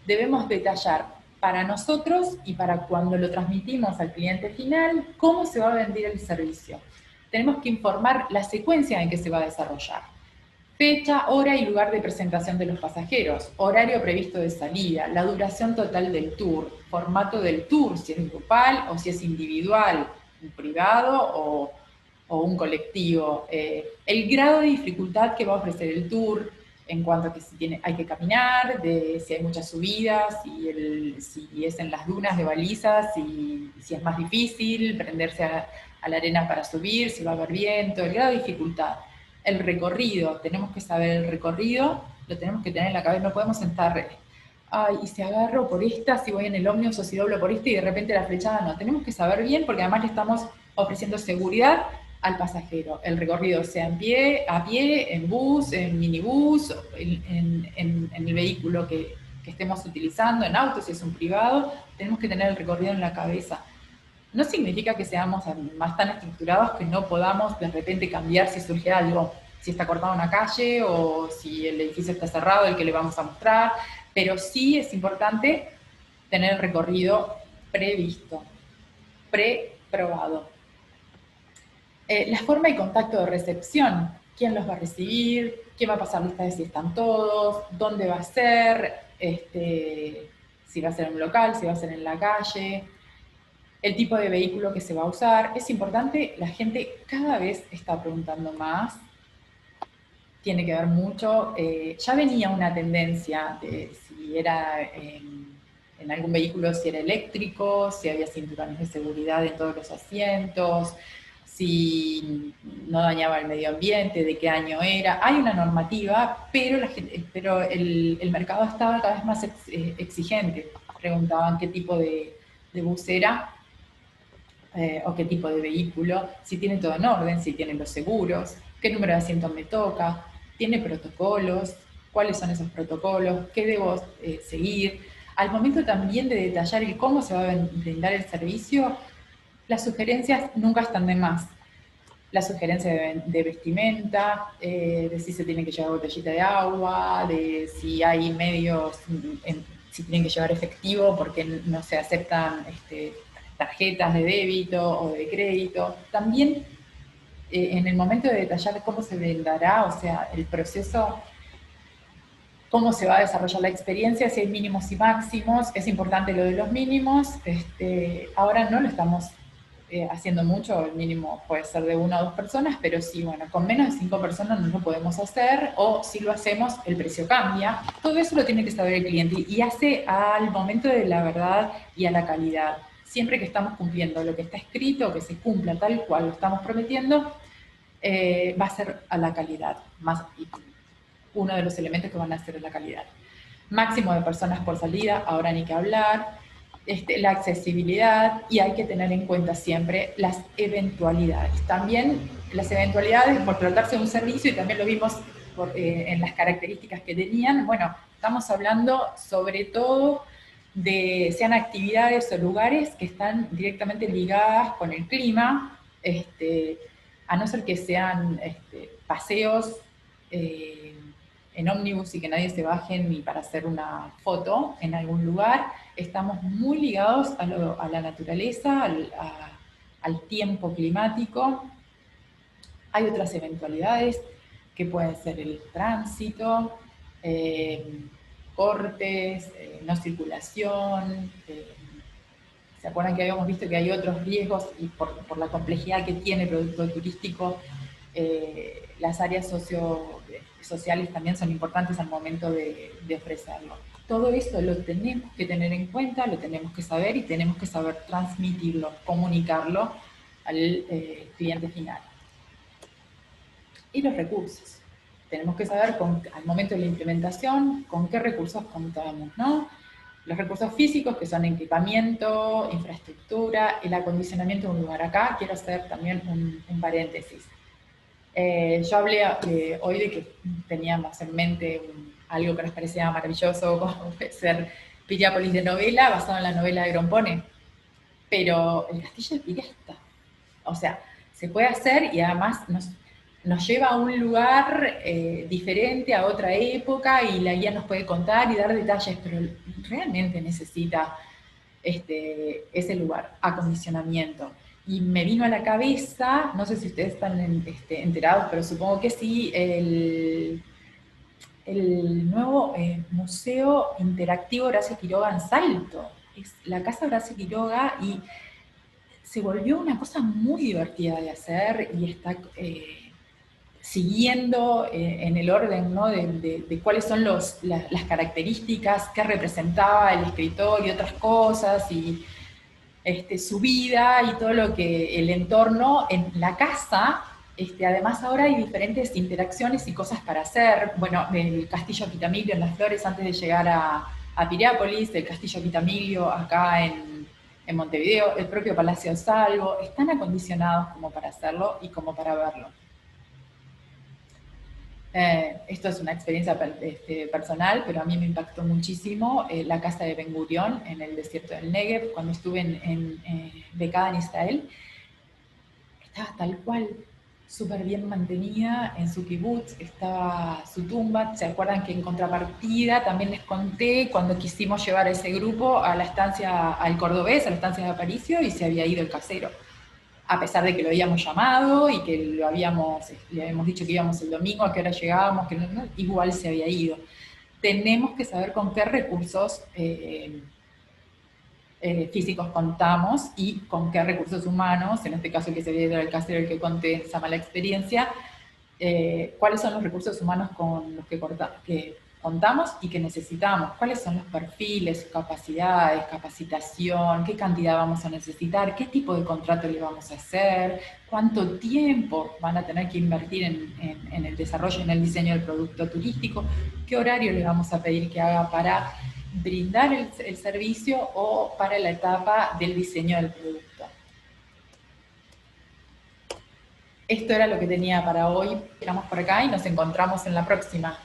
Speaker 1: Debemos detallar para nosotros y para cuando lo transmitimos al cliente final cómo se va a vender el servicio. Tenemos que informar la secuencia en que se va a desarrollar. Fecha, hora y lugar de presentación de los pasajeros, horario previsto de salida, la duración total del tour, formato del tour, si es grupal o si es individual, un privado o un colectivo, el grado de dificultad que va a ofrecer el tour, en cuanto a que si hay que caminar, si hay muchas subidas, si es en las dunas de balizas, si es más difícil prenderse a la arena para subir, si va a haber viento, el grado de dificultad. El recorrido, tenemos que saber el recorrido, lo tenemos que tener en la cabeza, no podemos sentar, ay, y si agarro por esta, si voy en el ómnibus o si doblo por esta y de repente la flechada, no, tenemos que saber bien porque además le estamos ofreciendo seguridad al pasajero. El recorrido sea a pie, en bus, en minibús, en el vehículo que estemos utilizando, en auto, si es un privado, tenemos que tener el recorrido en la cabeza. No significa que seamos más tan estructurados que no podamos de repente cambiar si surge algo, si está cortada una calle o si el edificio está cerrado, el que le vamos a mostrar, pero sí es importante tener el recorrido previsto, preprobado. La forma y contacto de recepción, quién los va a recibir, quién va a pasar lista de si están todos, dónde va a ser, si va a ser en un local, si va a ser en la calle, el tipo de vehículo que se va a usar. Es importante, la gente cada vez está preguntando más, tiene que ver mucho, ya venía una tendencia de si era en algún vehículo, si era eléctrico, si había cinturones de seguridad en todos los asientos, si no dañaba el medio ambiente, de qué año era. Hay una normativa, pero el mercado estaba cada vez más exigente. Preguntaban qué tipo de bus era, o qué tipo de vehículo, si tiene todo en orden, si tiene los seguros, qué número de asientos me toca, tiene protocolos, cuáles son esos protocolos, qué debo seguir. Al momento también de detallar el cómo se va a brindar el servicio, las sugerencias nunca están de más. La sugerencia de vestimenta, de si se tiene que llevar botellita de agua, de si hay medios, si tienen que llevar efectivo porque no se aceptan tarjetas de débito o de crédito. También en el momento de detallar cómo se brindará, o sea, el proceso, cómo se va a desarrollar la experiencia, si hay mínimos y máximos, es importante lo de los mínimos. Ahora no lo estamos haciendo mucho, el mínimo puede ser de 1 o 2 personas, pero sí, bueno, con menos de 5 personas no lo podemos hacer, o si lo hacemos, el precio cambia. Todo eso lo tiene que saber el cliente y hace al momento de la verdad y a la calidad. Siempre que estamos cumpliendo lo que está escrito, que se cumpla tal cual lo estamos prometiendo, va a ser a la calidad, uno de los elementos que van a ser la calidad. Máximo de personas por salida, ahora ni que hablar. La accesibilidad, y hay que tener en cuenta siempre las eventualidades. También las eventualidades por tratarse de un servicio, y también lo vimos en las características que tenían. Bueno, estamos hablando sobre todo de sean actividades o lugares que están directamente ligadas con el clima, a no ser que sean paseos en ómnibus y que nadie se baje ni para hacer una foto en algún lugar. Estamos muy ligados a la naturaleza, al tiempo climático. Hay otras eventualidades que pueden ser el tránsito, cortes, no circulación. ¿Se acuerdan que habíamos visto que hay otros riesgos y por la complejidad que tiene el producto turístico, las áreas sociales también son importantes al momento de ofrecerlo? Todo eso lo tenemos que tener en cuenta, lo tenemos que saber y tenemos que saber transmitirlo, comunicarlo al cliente final. Y los recursos. Tenemos que saber al momento de la implementación con qué recursos contamos, ¿no? Los recursos físicos, que son equipamiento, infraestructura, el acondicionamiento de un lugar. Acá quiero hacer también un paréntesis. Yo hablé hoy de que teníamos en mente algo que nos parecía maravilloso, como puede ser Piriápolis de novela, basado en la novela de Grompone. Pero el castillo de Pirasta, o sea, se puede hacer y además nos lleva a un lugar diferente, a otra época, y la guía nos puede contar y dar detalles, pero realmente necesita ese lugar, acondicionamiento. Y me vino a la cabeza, no sé si ustedes están enterados, pero supongo que sí, el nuevo Museo Interactivo Horacio Quiroga en Salto. Es la Casa Horacio Quiroga y se volvió una cosa muy divertida de hacer y está siguiendo en el orden, ¿no? de cuáles son las características que representaba el escritor y otras cosas, y su vida y todo lo que el entorno en la casa. Además ahora hay diferentes interacciones y cosas para hacer. Bueno, el Castillo Quitamiglio en Las Flores antes de llegar a Piriápolis, el Castillo Quitamiglio acá en Montevideo, el propio Palacio Salvo, están acondicionados como para hacerlo y como para verlo. Esto es una experiencia personal, pero a mí me impactó muchísimo la casa de Ben Gurión en el desierto del Negev, cuando estuve en becada en Israel. Estaba tal cual, súper bien mantenida en su kibutz, estaba su tumba. ¿Se acuerdan que en contrapartida también les conté cuando quisimos llevar a ese grupo a la estancia, al Cordobés, a la estancia de Aparicio, y se había ido el casero? A pesar de que lo habíamos llamado y que le habíamos dicho que íbamos el domingo, a qué hora llegábamos, que no, igual se había ido. Tenemos que saber con qué recursos físicos contamos y con qué recursos humanos, en este caso que se había ido al casero el que conté esa mala experiencia, cuáles son los recursos humanos con los que contamos y que necesitamos, cuáles son los perfiles, capacidades, capacitación, qué cantidad vamos a necesitar, qué tipo de contrato le vamos a hacer, cuánto tiempo van a tener que invertir en el desarrollo y en el diseño del producto turístico, qué horario le vamos a pedir que haga para brindar el servicio o para la etapa del diseño del producto. Esto era lo que tenía para hoy. Quedamos por acá y nos encontramos en la próxima.